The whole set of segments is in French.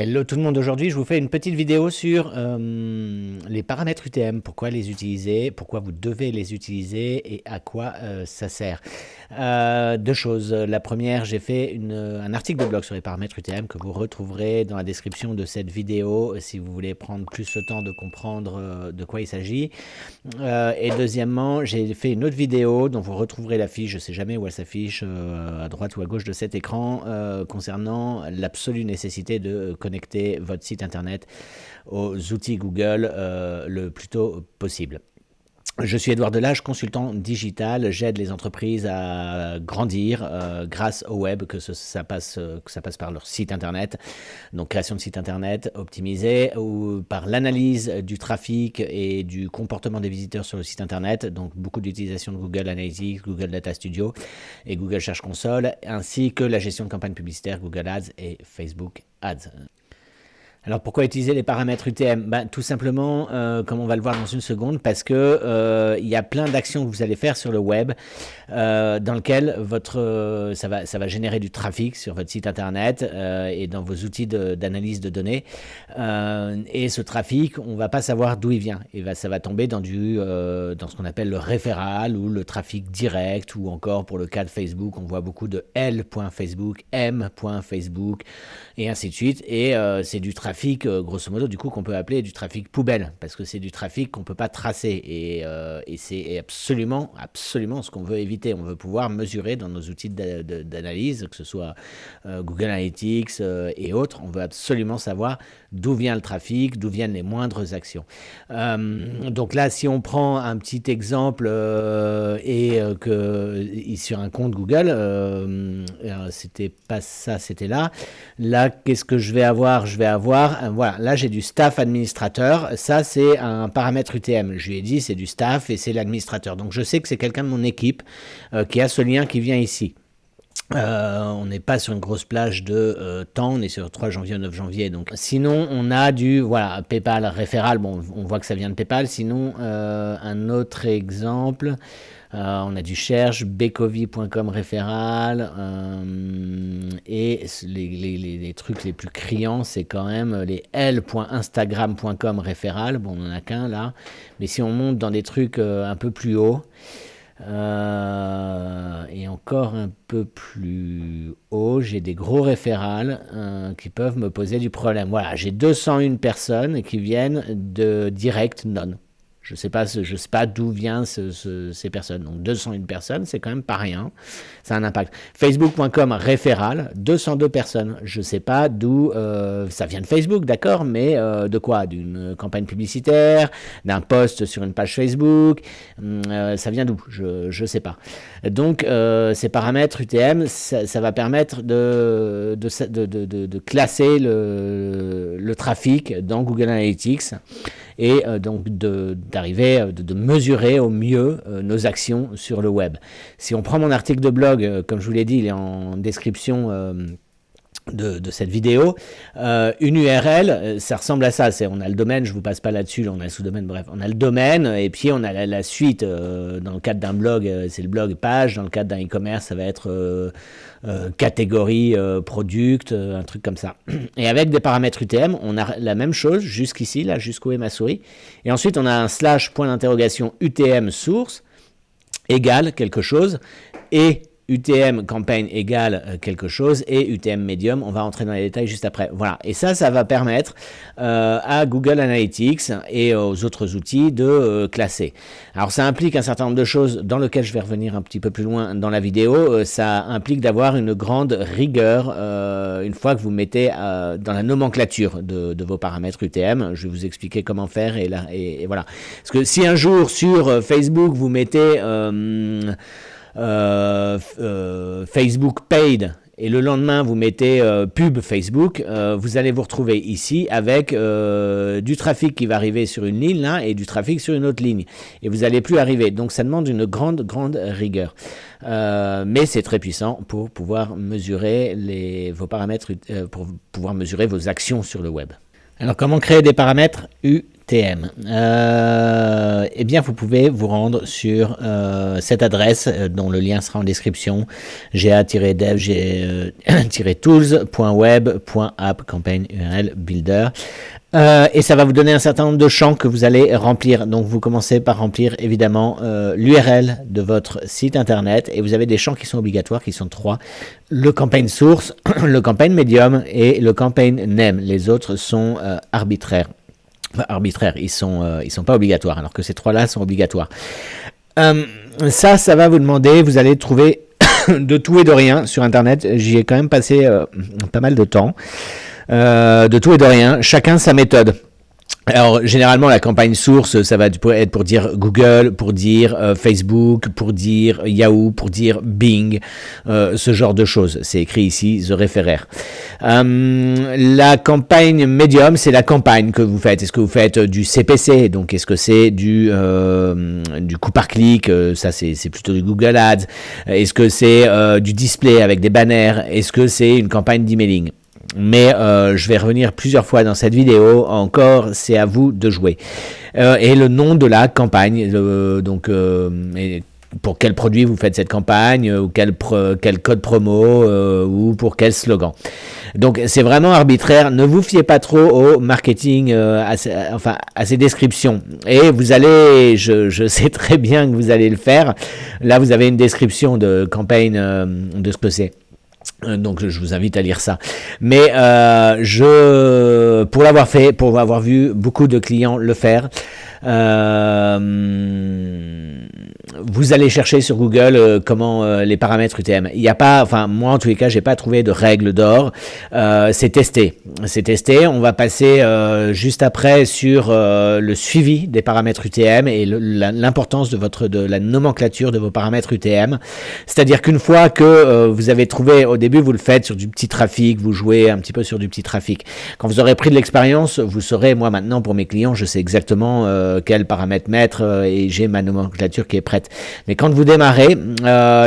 Hello tout le monde, aujourd'hui je vous fais une petite vidéo sur les paramètres UTM, pourquoi les utiliser, pourquoi vous devez les utiliser et à quoi ça sert. Deux choses, la première, j'ai fait un article de blog sur les paramètres UTM que vous retrouverez dans la description de cette vidéo si vous voulez prendre plus le temps de comprendre de quoi il s'agit. Et deuxièmement, j'ai fait une autre vidéo dont vous retrouverez la fiche, je ne sais jamais où elle s'affiche, à droite ou à gauche de cet écran, concernant l'absolue nécessité de connecter votre site internet aux outils Google le plus tôt possible. Je suis Edouard Delage, consultant digital. J'aide les entreprises à grandir grâce au web, que ça passe par leur site internet, donc création de site internet optimisé, ou par l'analyse du trafic et du comportement des visiteurs sur le site internet, donc beaucoup d'utilisation de Google Analytics, Google Data Studio et Google Search Console, ainsi que la gestion de campagnes publicitaires Google Ads et Facebook Ads. Alors pourquoi utiliser les paramètres UTM? Tout simplement, comme on va le voir dans une seconde, parce que il y a plein d'actions que vous allez faire sur le web dans lequel ça va générer du trafic sur votre site internet et dans vos outils d'analyse de données. Et ce trafic, on ne va pas savoir d'où il vient. Et ça va tomber dans ce qu'on appelle le référal ou le trafic direct, ou encore pour le cas de Facebook, on voit beaucoup de L.Facebook, M.Facebook et ainsi de suite. Et c'est du trafic grosso modo, du coup, qu'on peut appeler du trafic poubelle, parce que c'est du trafic qu'on ne peut pas tracer, et c'est absolument ce qu'on veut éviter. On veut pouvoir mesurer dans nos outils d'analyse, que ce soit Google Analytics et autres. On veut absolument savoir d'où vient le trafic, d'où viennent les moindres actions. Donc là, si on prend un petit exemple sur un compte Google, c'était pas ça, c'était là. Là, qu'est-ce que je vais avoir? Voilà, là j'ai du staff administrateur, ça c'est un paramètre UTM, je lui ai dit c'est du staff et c'est l'administrateur, donc je sais que c'est quelqu'un de mon équipe qui a ce lien qui vient ici. On n'est pas sur une grosse plage de temps, on est sur 3 janvier au 9 janvier. Donc, sinon, on a du PayPal référal. Bon, on voit que ça vient de PayPal. Sinon, un autre exemple, on a du Cherche, becovi.com référal. Et les trucs les plus criants, c'est quand même les l.instagram.com référal. Bon, on n'en a qu'un là. Mais si on monte dans des trucs un peu plus haut, et encore un peu plus haut, j'ai des gros référals qui peuvent me poser du problème. Voilà, j'ai 201 personnes qui viennent de Direct Non. Je sais pas d'où viennent ces personnes. Donc 201 personnes, c'est quand même pas rien. Ça a un impact. Facebook.com référal, 202 personnes. Je sais pas d'où ça vient de Facebook, d'accord, mais de quoi? D'une campagne publicitaire, d'un post sur une page Facebook. Ça vient d'où? Je sais pas. Donc ces paramètres UTM, ça va permettre de classer le trafic dans Google Analytics et donc d'arriver de mesurer au mieux nos actions sur le web. Si on prend mon article de blog, comme je vous l'ai dit, il est en description de cette vidéo, une URL, ça ressemble à ça. On a le domaine, je vous passe pas là-dessus, on a le sous-domaine, bref, on a le domaine et puis on a la suite. Dans le cadre d'un blog, c'est le blog page. Dans le cadre d'un e-commerce, ça va être catégorie product, un truc comme ça. Et avec des paramètres UTM, on a la même chose jusqu'ici, là, jusqu'où est ma souris. Et ensuite, on a un / point d'interrogation UTM source égale quelque chose et UTM campagne égale quelque chose et UTM medium, on va entrer dans les détails juste après. Voilà, et ça va permettre à Google Analytics et aux autres outils de classer. Alors ça implique un certain nombre de choses dans lesquelles je vais revenir un petit peu plus loin dans la vidéo. Ça implique d'avoir une grande rigueur une fois que vous mettez dans la nomenclature de vos paramètres UTM. Je vais vous expliquer comment faire et voilà. Parce que si un jour sur Facebook vous mettez Facebook paid et le lendemain vous mettez pub Facebook, vous allez vous retrouver ici avec du trafic qui va arriver sur une ligne là et du trafic sur une autre ligne et vous n'allez plus arriver. Donc ça demande une grande rigueur, mais c'est très puissant pour pouvoir mesurer vos paramètres, pour pouvoir mesurer vos actions sur le web. Alors comment créer des paramètres UTM? UTM. Eh bien, vous pouvez vous rendre sur cette adresse dont le lien sera en description, ga-dev-tools.web.app campaign URL builder. Et ça va vous donner un certain nombre de champs que vous allez remplir. Donc vous commencez par remplir évidemment l'URL de votre site internet, et vous avez des champs qui sont obligatoires, qui sont 3: le campaign source, le campaign medium et le campaign name. Les autres sont arbitraires. Enfin, arbitraires, ils sont pas obligatoires, alors que ces 3-là sont obligatoires. Ça va vous demander, vous allez trouver de tout et de rien sur internet. J'y ai quand même passé pas mal de temps. De tout et de rien, chacun sa méthode. Alors généralement la campagne source, ça va être pour dire Google, pour dire Facebook, pour dire Yahoo, pour dire Bing, ce genre de choses. C'est écrit ici, The Referrer. La campagne medium, c'est la campagne que vous faites. Est-ce que vous faites du CPC? Donc est-ce que c'est du coût par clic? Ça c'est plutôt du Google Ads. Est-ce que c'est du display avec des banners? Est-ce que c'est une campagne d'emailing? Mais je vais revenir plusieurs fois dans cette vidéo. Encore, c'est à vous de jouer. Et le nom de la campagne, pour quel produit vous faites cette campagne, ou quel code promo, ou pour quel slogan. Donc c'est vraiment arbitraire. Ne vous fiez pas trop au marketing, à ces descriptions. Et vous allez, je sais très bien que vous allez le faire. Là, vous avez une description de campagne de ce que c'est. Donc je vous invite à lire ça. Mais pour l'avoir fait, pour avoir vu beaucoup de clients le faire, vous allez chercher sur Google comment les paramètres UTM. Il n'y a pas, enfin moi en tous les cas, j'ai pas trouvé de règle d'or. C'est testé. On va passer juste après sur le suivi des paramètres UTM et l'importance de la nomenclature de vos paramètres UTM. C'est-à-dire qu'une fois que vous avez trouvé, au début vous le faites sur du petit trafic, vous jouez un petit peu sur du petit trafic. Quand vous aurez pris de l'expérience, vous saurez, moi maintenant pour mes clients, je sais exactement quels paramètres mettre et j'ai ma nomenclature qui est prête. Mais quand vous démarrez,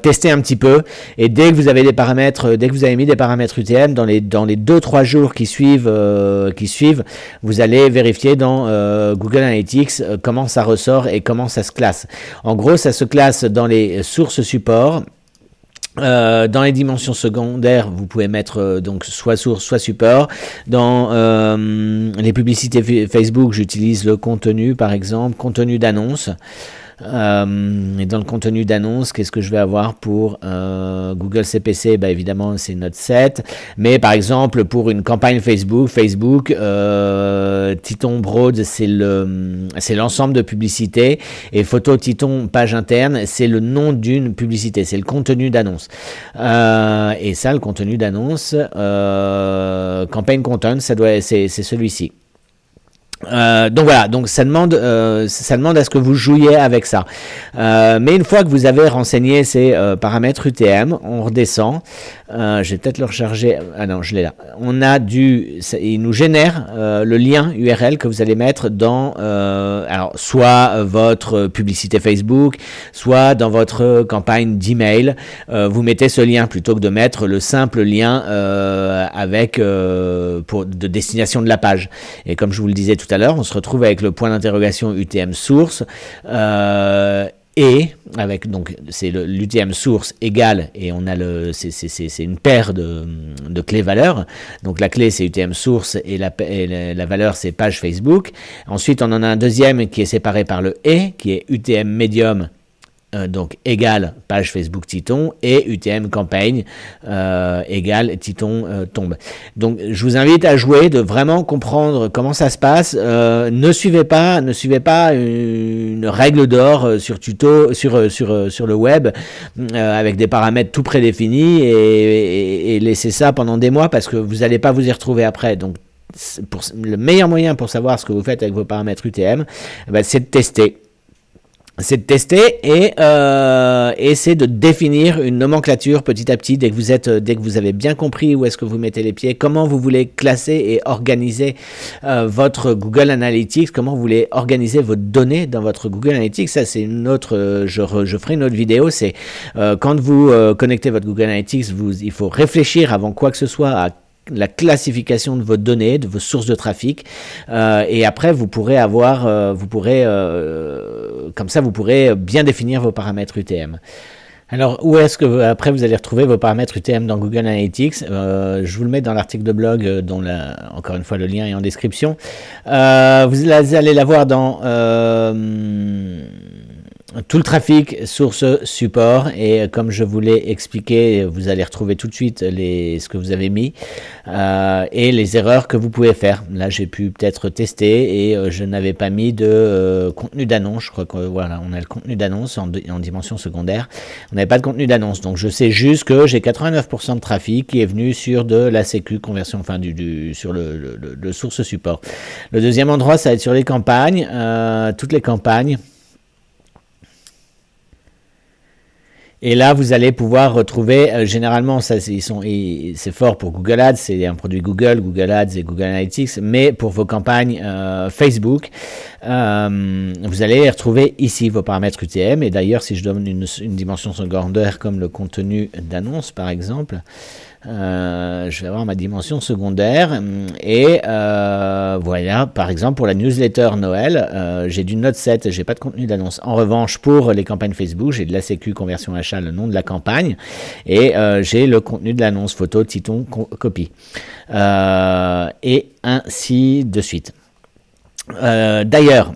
testez un petit peu, et dès que vous avez dès que vous avez mis des paramètres UTM, dans les 2-3 jours qui suivent, vous allez vérifier dans Google Analytics comment ça ressort et comment ça se classe. En gros, ça se classe dans les sources support. Dans les dimensions secondaires, vous pouvez mettre donc soit source, soit support. Dans les publicités Facebook, j'utilise le contenu, par exemple, contenu d'annonce. Et dans le contenu d'annonce, qu'est-ce que je vais avoir pour Google CPC? Évidemment, c'est Note 7. Mais par exemple, pour une campagne Facebook, Titon Broad, c'est l'ensemble de publicités. Et Photo Titon Page Interne, c'est le nom d'une publicité, c'est le contenu d'annonce. Et ça, le contenu d'annonce, Campaign Content, c'est celui-ci. Donc voilà, donc ça demande à ce que vous jouiez avec ça. Mais une fois que vous avez renseigné ces paramètres UTM, on redescend. Je vais peut-être le recharger. Ah non, je l'ai là. Il nous génère le lien URL que vous allez mettre dans alors soit votre publicité Facebook, soit dans votre campagne d'email. Vous mettez ce lien plutôt que de mettre le simple lien de destination de la page. Et comme je vous le disais tout à l'heure, on se retrouve avec le point d'interrogation UTM source et avec donc c'est l'UTM source égale, et on a c'est une paire de clés valeurs. Donc la clé c'est UTM source et la valeur c'est page Facebook. Ensuite on en a un deuxième qui est séparé par le et, qui est UTM medium. Donc égale page Facebook Titon, et UTM campagne égale Titon tombe. Donc je vous invite à jouer, de vraiment comprendre comment ça se passe. Ne suivez pas une règle d'or sur le web avec des paramètres tout prédéfinis et laissez ça pendant des mois, parce que vous n'allez pas vous y retrouver après. Donc le meilleur moyen pour savoir ce que vous faites avec vos paramètres UTM, c'est de tester. C'est de tester et c'est de définir une nomenclature petit à petit dès que vous avez bien compris où est-ce que vous mettez les pieds, comment vous voulez classer et organiser votre Google Analytics, comment vous voulez organiser vos données dans votre Google Analytics. Ça c'est une autre, je ferai une autre vidéo. C'est quand vous connectez votre Google Analytics, il faut réfléchir avant quoi que ce soit à la classification de vos données, de vos sources de trafic, et après vous pourrez avoir, comme ça vous pourrez bien définir vos paramètres UTM. Alors, où est-ce que après vous allez retrouver vos paramètres UTM dans Google Analytics? Je vous le mets dans l'article de blog, dont encore une fois le lien est en description. Vous allez l'avoir dans tout le trafic, source, support, et comme je vous l'ai expliqué, vous allez retrouver tout de suite ce que vous avez mis et les erreurs que vous pouvez faire. Là, j'ai pu peut-être tester et je n'avais pas mis de contenu d'annonce. Je crois que voilà, on a le contenu d'annonce en dimension secondaire. On n'avait pas de contenu d'annonce, donc je sais juste que j'ai 89% de trafic qui est venu sur de la sécu conversion, enfin sur le source support. Le deuxième endroit, ça va être sur les campagnes, toutes les campagnes. Et là, vous allez pouvoir retrouver, généralement, c'est fort pour Google Ads, c'est un produit Google, Google Ads et Google Analytics, mais pour vos campagnes Facebook, vous allez retrouver ici vos paramètres UTM. Et d'ailleurs, si je donne une dimension secondaire comme le contenu d'annonce, par exemple, je vais avoir ma dimension secondaire et voilà, par exemple pour la newsletter Noël, j'ai du Note 7, j'ai pas de contenu d'annonce. En revanche, pour les campagnes Facebook, j'ai de la sécu conversion achat, le nom de la campagne, et j'ai le contenu de l'annonce, photo, titon, copie, et ainsi de suite. D'ailleurs,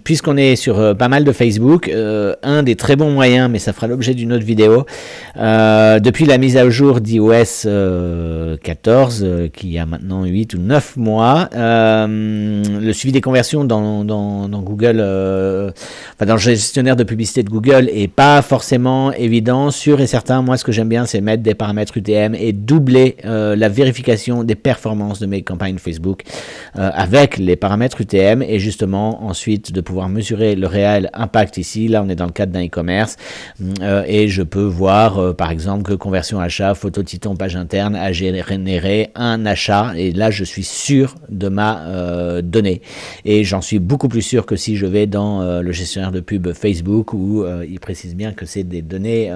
puisqu'on est sur pas mal de Facebook, un des très bons moyens, mais ça fera l'objet d'une autre vidéo, depuis la mise à jour d'iOS 14, qui a maintenant 8 ou 9 mois, le suivi des conversions dans Google, dans le gestionnaire de publicité de Google est pas forcément évident, sûr et certain. Moi, ce que j'aime bien, c'est mettre des paramètres UTM et doubler la vérification des performances de mes campagnes Facebook avec les paramètres UTM. Et justement ensuite de pouvoir mesurer le réel impact ici. Là on est dans le cadre d'un e-commerce et je peux voir par exemple que conversion achat, photo titon, page interne a généré un achat, et là je suis sûr de ma donnée, et j'en suis beaucoup plus sûr que si je vais dans le gestionnaire de pub Facebook où il précise bien que c'est des données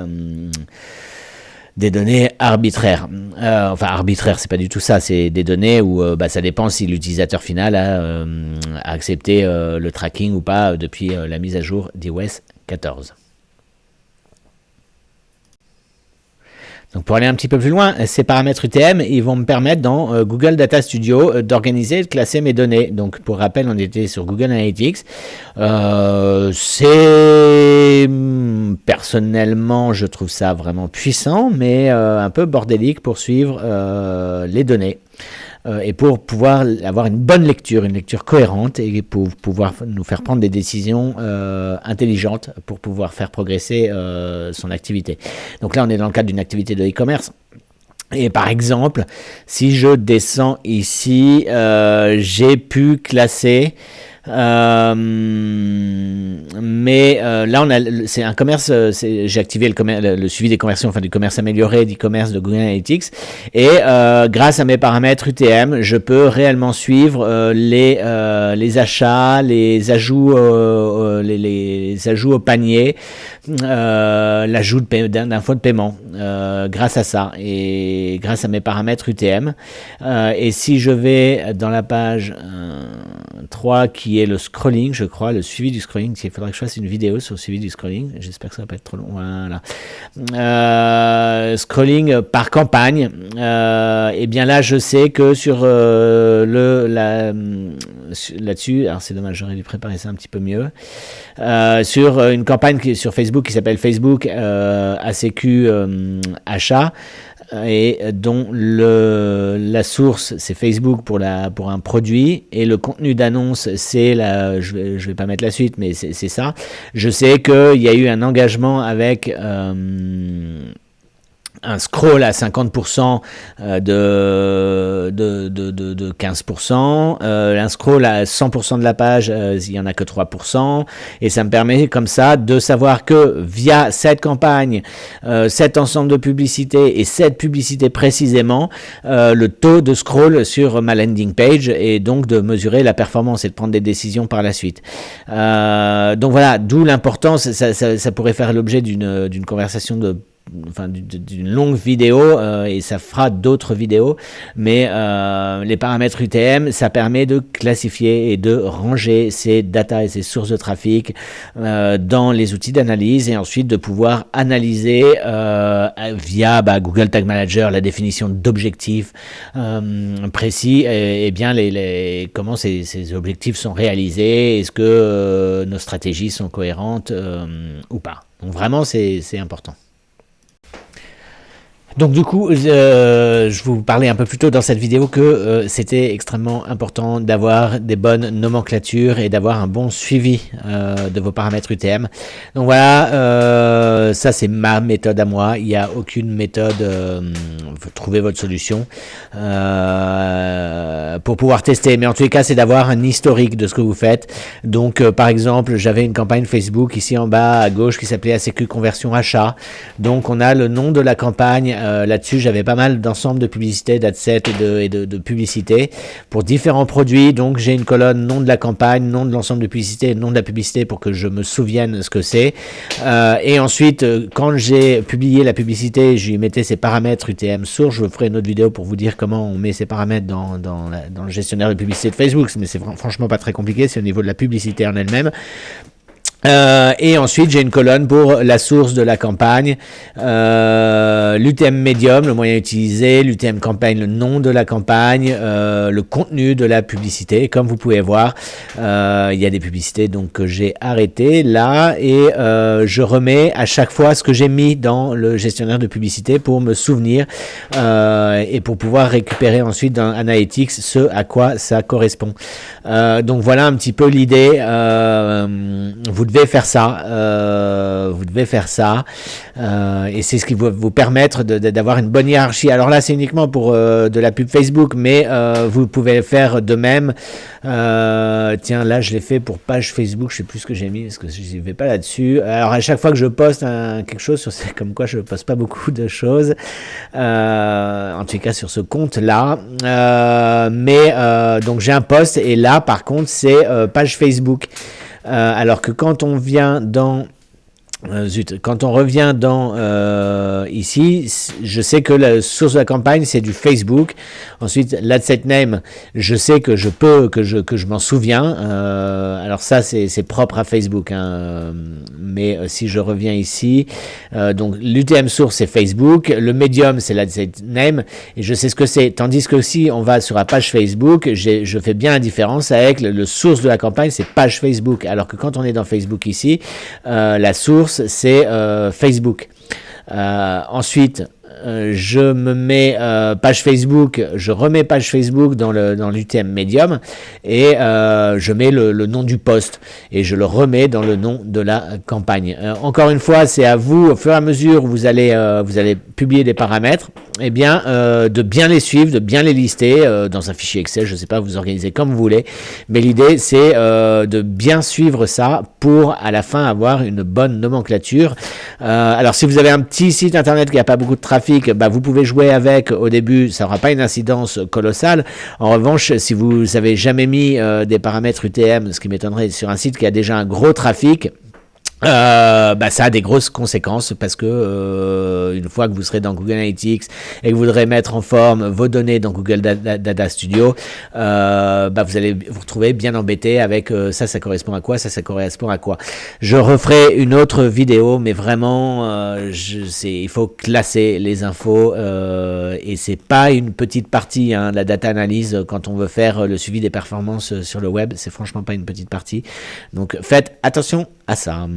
arbitraires. Enfin, arbitraires, c'est pas du tout ça. C'est des données où ça dépend si l'utilisateur final a accepté le tracking ou pas depuis la mise à jour d'iOS 14. Donc pour aller un petit peu plus loin, ces paramètres UTM, ils vont me permettre dans Google Data Studio d'organiser et de classer mes données. Donc pour rappel, on était sur Google Analytics. Personnellement, je trouve ça vraiment puissant, mais un peu bordélique pour suivre les données. Et pour pouvoir avoir une bonne lecture, une lecture cohérente, et pour pouvoir nous faire prendre des décisions intelligentes pour pouvoir faire progresser son activité. Donc là, on est dans le cadre d'une activité de e-commerce. Et par exemple, si je descends ici, j'ai pu classer... mais là c'est un commerce, j'ai activé le suivi des conversions, enfin du commerce amélioré, d'e-commerce de Google Analytics, et grâce à mes paramètres UTM, je peux réellement suivre les achats, les ajouts les ajouts au panier, l'ajout d'un fois de paiement, grâce à ça et grâce à mes paramètres UTM. Et si je vais dans la page 3 qui est le scrolling, je crois, le suivi du scrolling, il faudrait que je fasse une vidéo sur le suivi du scrolling, j'espère que ça va pas être trop long. Voilà. Scrolling par campagne, et bien là je sais que sur là-dessus, alors c'est dommage, j'aurais dû préparer ça un petit peu mieux, sur une campagne sur Facebook qui s'appelle Facebook ACQ achat, et dont la source c'est Facebook pour un produit, et le contenu d'annonce c'est je vais pas mettre la suite, mais c'est ça. Je sais qu'il y a eu un engagement avec un scroll à 50% de 15%, un scroll à 100% de la page, il n'y en a que 3%, et ça me permet comme ça de savoir que via cette campagne, cet ensemble de publicités et cette publicité précisément, le taux de scroll sur ma landing page, et donc de mesurer la performance et de prendre des décisions par la suite. Donc voilà, d'où l'importance, ça pourrait faire l'objet d'une conversation de d'une longue vidéo et ça fera d'autres vidéos, mais les paramètres UTM, ça permet de classifier et de ranger ces data et ces sources de trafic dans les outils d'analyse et ensuite de pouvoir analyser via Google Tag Manager la définition d'objectifs précis et bien comment ces objectifs sont réalisés, est-ce que nos stratégies sont cohérentes ou pas. Donc vraiment c'est important. Donc du coup, je vous parlais un peu plus tôt dans cette vidéo que c'était extrêmement important d'avoir des bonnes nomenclatures et d'avoir un bon suivi de vos paramètres UTM. Donc voilà, ça c'est ma méthode à moi. Il n'y a aucune méthode, trouvez votre solution pour pouvoir tester. Mais en tous les cas, c'est d'avoir un historique de ce que vous faites. Donc par exemple, j'avais une campagne Facebook ici en bas à gauche qui s'appelait ACQ Conversion Achat. Donc on a le nom de la campagne. Là-dessus, j'avais pas mal d'ensemble de publicités, d'adset et de publicités pour différents produits. Donc, j'ai une colonne nom de la campagne, nom de l'ensemble de publicités, nom de la publicité pour que je me souvienne ce que c'est. Et ensuite, quand j'ai publié la publicité, je lui mettais ses paramètres UTM source. Je ferai une autre vidéo pour vous dire comment on met ces paramètres dans le gestionnaire de publicité de Facebook. Mais c'est franchement pas très compliqué, c'est au niveau de la publicité en elle-même. Et ensuite j'ai une colonne pour la source de la campagne, l'UTM médium, le moyen utilisé, l'UTM campagne, le nom de la campagne, le contenu de la publicité. Comme vous pouvez voir, il y a des publicités donc que j'ai arrêtées là et je remets à chaque fois ce que j'ai mis dans le gestionnaire de publicité pour me souvenir et pour pouvoir récupérer ensuite dans Analytics ce à quoi ça correspond. Donc voilà un petit peu l'idée. Vous devez faire ça, et c'est ce qui va vous permettre d'avoir une bonne hiérarchie. Alors là, c'est uniquement pour de la pub Facebook, mais vous pouvez faire de même. Tiens, là, je l'ai fait pour page Facebook, je sais plus ce que j'ai mis, parce que je n'y vais pas là-dessus. Alors, à chaque fois que je poste quelque chose, c'est comme quoi je ne poste pas beaucoup de choses, en tout cas sur ce compte-là. Donc, j'ai un post, et là, par contre, c'est page Facebook. Alors que quand on vient dans quand on revient dans ici, je sais que la source de la campagne c'est du Facebook. Ensuite, l'adset name, je sais que je peux que je m'en souviens. Alors ça c'est propre à Facebook, hein. Mais si je reviens ici, donc l'UTM source c'est Facebook, le medium c'est l'adset name et je sais ce que c'est. Tandis que si on va sur la page Facebook, je fais bien la différence avec le source de la campagne, c'est page Facebook. Alors que quand on est dans Facebook ici, la source c'est Facebook. Ensuite, je me mets page Facebook, je remets page Facebook dans l'UTM Medium et je mets le nom du post et je le remets dans le nom de la campagne. Encore une fois, c'est à vous, au fur et à mesure où vous allez publier des paramètres, eh bien, de bien les suivre, de bien les lister dans un fichier Excel, je ne sais pas, vous organisez comme vous voulez, mais l'idée c'est de bien suivre ça pour à la fin avoir une bonne nomenclature. Alors si vous avez un petit site internet qui n'a pas beaucoup de trafic, vous pouvez jouer avec au début, ça n'aura pas une incidence colossale. En revanche, si vous n'avez jamais mis des paramètres UTM, ce qui m'étonnerait sur un site qui a déjà un gros trafic, ça a des grosses conséquences parce que une fois que vous serez dans Google Analytics et que vous voudrez mettre en forme vos données dans Google Data Studio, vous allez vous retrouver bien embêté avec ça correspond à quoi, ça correspond à quoi. Je referai une autre vidéo, mais vraiment il faut classer les infos et c'est pas une petite partie, hein, la data analyse quand on veut faire le suivi des performances sur le web, c'est franchement pas une petite partie. Donc faites attention à ça.